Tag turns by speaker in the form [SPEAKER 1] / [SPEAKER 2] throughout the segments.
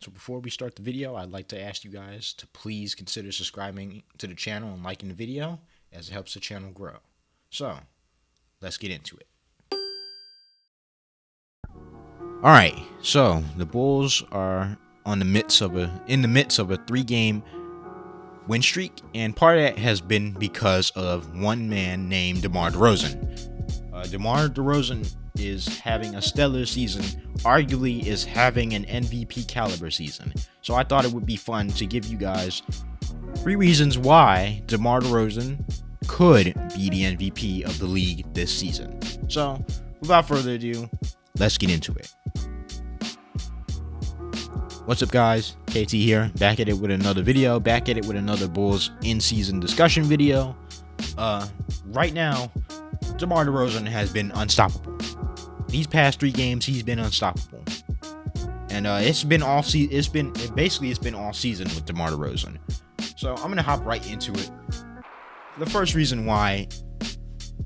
[SPEAKER 1] So before we start the video, I'd like to ask you guys to please consider subscribing to the channel and liking the video, as it helps the channel grow. So, let's get into it. Alright, so the Bulls are in the midst of a 3-game win streak, and part of that has been because of one man named Demar DeRozan. Demar DeRozan is having a stellar season, arguably is having an MVP caliber season. So I thought it would be fun to give you guys 3 reasons why DeMar DeRozan could be the MVP of the league this season. So without further ado, let's get into it. What's up, guys? KT here, back at it with another video, back at it with another Bulls in-season discussion video. Right now, DeMar DeRozan has been unstoppable. These past 3 games, he's been unstoppable, and it's been all season with DeMar DeRozan. So I'm gonna hop right into it. The first reason why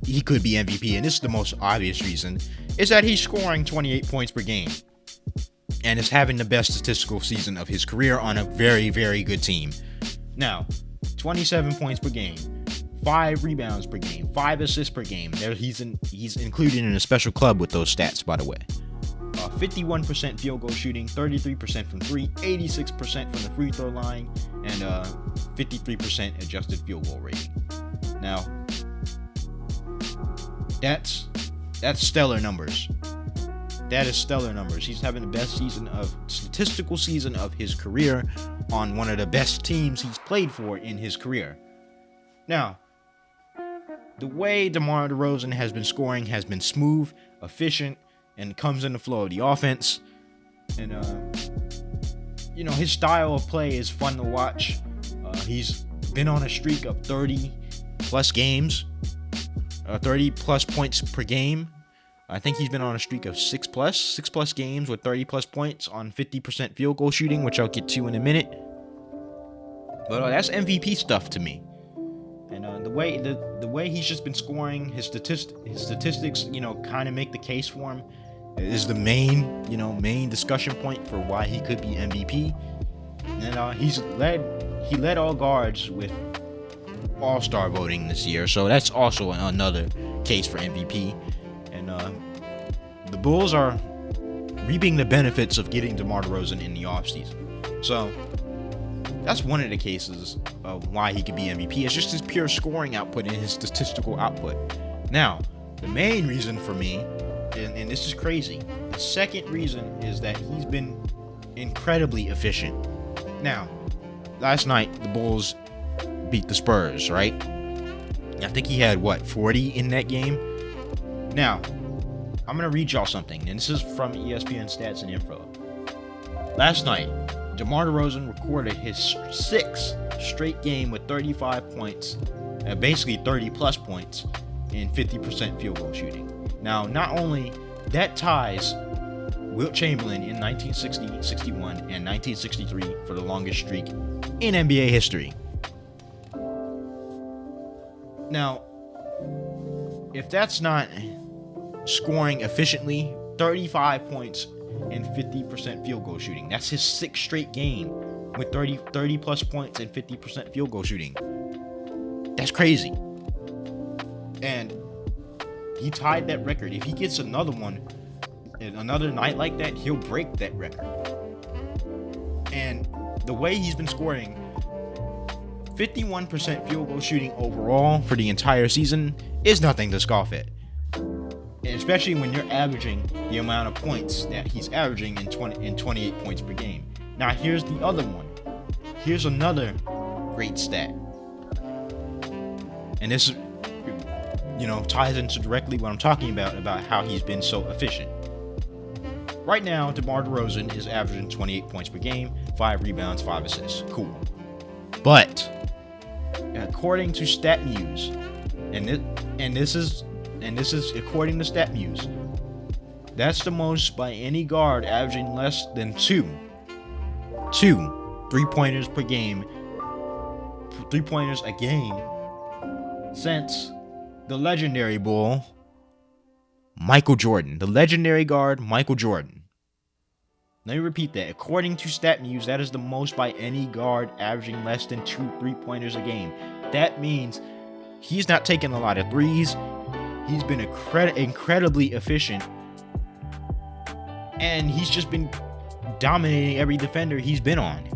[SPEAKER 1] he could be MVP, and this is the most obvious reason, is that he's scoring 28 points per game and is having the best statistical season of his career on a very, very good team. Now, 27 points per game, 5 rebounds per game, 5 assists per game. He's included in a special club with those stats, by the way. 51% field goal shooting, 33% from 3, 86% from the free throw line, and 53% adjusted field goal rating. Now, that's stellar numbers. That is stellar numbers. He's having the best statistical season of his career on one of the best teams he's played for in his career. Now, the way DeMar DeRozan has been scoring has been smooth, efficient, and comes in the flow of the offense. And, his style of play is fun to watch. He's been on a streak of 30-plus games, 30-plus points per game. I think he's been on a streak of 6-plus games with 30-plus points on 50% field goal shooting, which I'll get to in a minute. But that's MVP stuff to me. And the way he's just been scoring, his statistics, kind of make the case for him. Is the main discussion point for why he could be MVP. And he led all guards with All-Star voting this year, so that's also another case for MVP. And the Bulls are reaping the benefits of getting DeMar DeRozan in the offseason. So that's one of the cases of why he could be MVP. It's just his pure scoring output and his statistical output. Now, the main reason for me, and this is crazy, the second reason is that he's been incredibly efficient. Now, last night, the Bulls beat the Spurs, right? I think he had, 40 in that game? Now, I'm going to read y'all something, and this is from ESPN Stats and Info. Last night, DeMar DeRozan recorded his 6th straight game with 35 points, basically 30-plus points, and 50% field goal shooting. Now, not only that ties Wilt Chamberlain in 1960, 61, and 1963 for the longest streak in NBA history. Now, if that's not scoring efficiently, 35 points and 50% field goal shooting. That's his 6th straight game with 30 plus points and 50% field goal shooting. That's crazy. And he tied that record. If he gets another one, another night like that, he'll break that record. And the way he's been scoring, 51% field goal shooting overall for the entire season is nothing to scoff at. And especially when you're averaging the amount of points that he's averaging in 28 points per game. Now, here's the other one. Here's another great stat. And this, ties into directly what I'm talking about how he's been so efficient. Right now, DeMar DeRozan is averaging 28 points per game, 5 rebounds, 5 assists. Cool. But according to StatMuse, and this is according to StatMuse, that's the most by any guard averaging less than 2 3-pointers per game, 3-pointers a game, since the legendary Bull, Michael Jordan, the legendary guard Michael Jordan. Let me repeat that. According to StatMuse, that is the most by any guard, averaging less than 2 3-pointers a game. That means he's not taking a lot of threes. He's been incredibly efficient. And he's just been dominating every defender he's been on.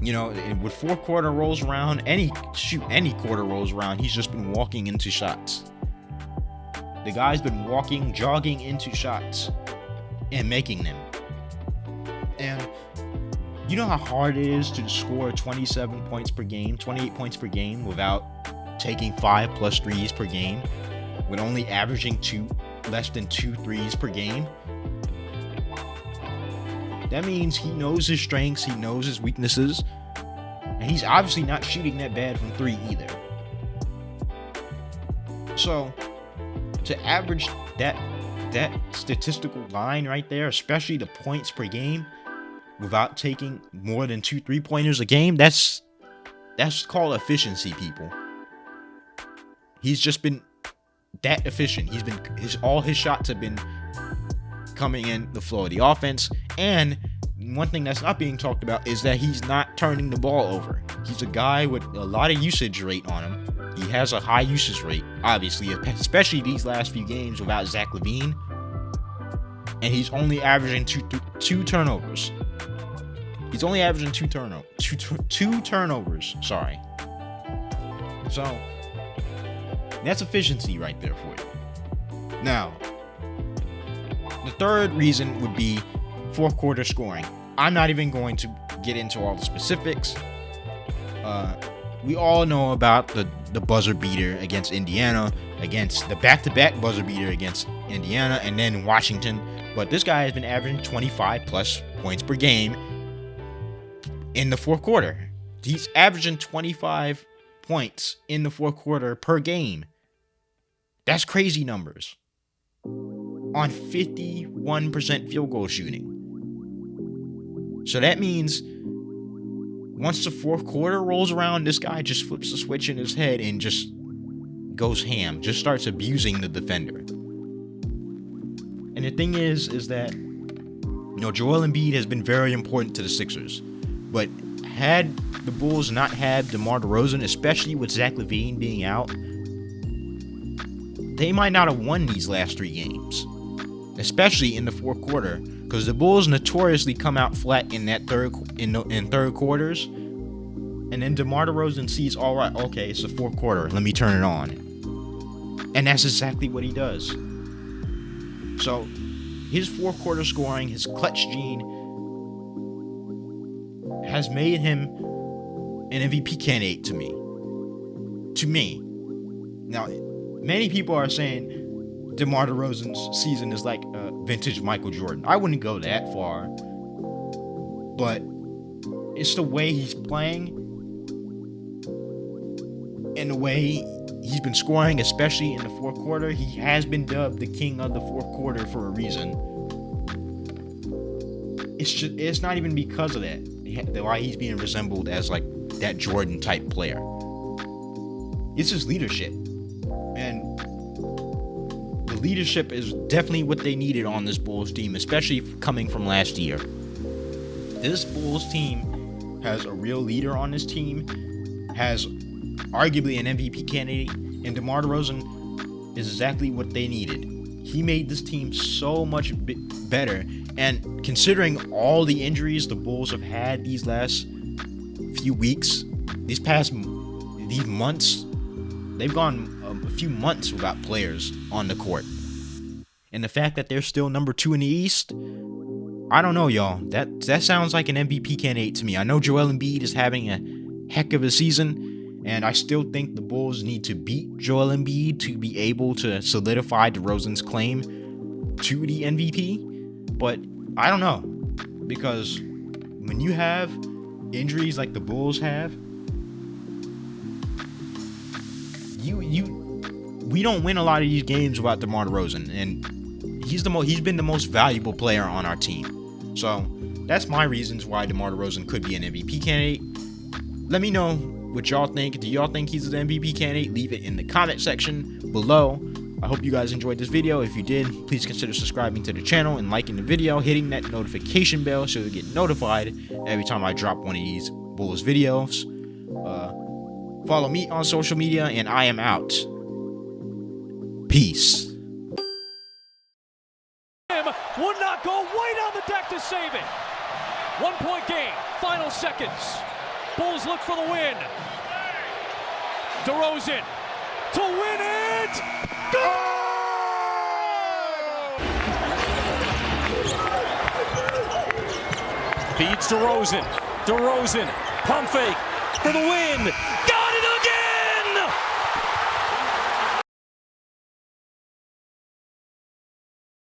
[SPEAKER 1] You know, with fourth quarter rolls around, any quarter rolls around, he's just been walking into shots. The guy's been jogging into shots and making them. And you know how hard it is to score 27 points per game, 28 points per game without taking 5+ threes per game, with only averaging less than 2 threes per game? That means he knows his strengths, he knows his weaknesses, and he's obviously not shooting that bad from 3 either. So, to average that statistical line right there, especially the points per game, without taking more than 2 3-pointers a game, that's called efficiency, people. He's just been that efficient. All his shots have been coming in the flow of the offense. And one thing that's not being talked about is that he's not turning the ball over. He's a guy with a lot of usage rate on him. He has a high usage rate, obviously, especially these last few games without Zach LaVine. And he's only averaging two turnovers. He's only averaging two turnovers. Sorry. So that's efficiency right there for you. Now, the third reason would be fourth quarter scoring. I'm not even going to get into all the specifics. We all know about the buzzer beater against Indiana, against the back-to-back buzzer beater against Indiana, and then Washington. But this guy has been averaging 25+ points per game in the fourth quarter. He's averaging 25 points in the fourth quarter per game. That's crazy numbers. On 51% field goal shooting. So that means once the fourth quarter rolls around, this guy just flips the switch in his head and just goes ham, just starts abusing the defender. And the thing is that, you know, Joel Embiid has been very important to the Sixers. But had the Bulls not had DeMar DeRozan, especially with Zach LaVine being out, they might not have won these last 3 games. Especially in the fourth quarter, because the Bulls notoriously come out flat in that third quarters, and then DeMar DeRozan sees, all right, okay, it's the fourth quarter, let me turn it on, and that's exactly what he does. So his fourth quarter scoring, his clutch gene, has made him an MVP candidate to me. Now, many people are saying DeMar DeRozan's season is like vintage Michael Jordan. I wouldn't go that far, but it's the way he's playing and the way he's been scoring, especially in the fourth quarter. He has been dubbed the king of the fourth quarter for a reason. It's not even because of that why he's being resembled as like that Jordan type player. It's his leadership, and the leadership is definitely what they needed on this Bulls team, especially coming from last year. This Bulls team has a real leader on this team, has arguably an MVP candidate, and DeMar DeRozan is exactly what they needed. He made this team so much better, and considering all the injuries the Bulls have had these last few weeks, these months, they've gone a few months without players on the court. And the fact that they're still number 2 in the East, I don't know, y'all. That sounds like an MVP candidate to me. I know Joel Embiid is having a heck of a season, and I still think the Bulls need to beat Joel Embiid to be able to solidify DeRozan's claim to the MVP. But I don't know, because when you have injuries like the Bulls have, we don't win a lot of these games without DeMar DeRozan, and he's been the most valuable player on our team. So that's my reasons why DeMar DeRozan could be an MVP candidate. Let me know what y'all think. Do y'all think he's an MVP candidate? Leave it in the comment section below. I hope you guys enjoyed this video. If you did, please consider subscribing to the channel and liking the video, hitting that notification bell so you get notified every time I drop one of these Bulls videos. Follow me on social media, and I am out. Peace.
[SPEAKER 2] Would not go way down the deck to save it. 1-point game, final seconds. Bulls look for the win. DeRozan to win it. Good! Feeds DeRozan. DeRozan, pump fake for the win. Got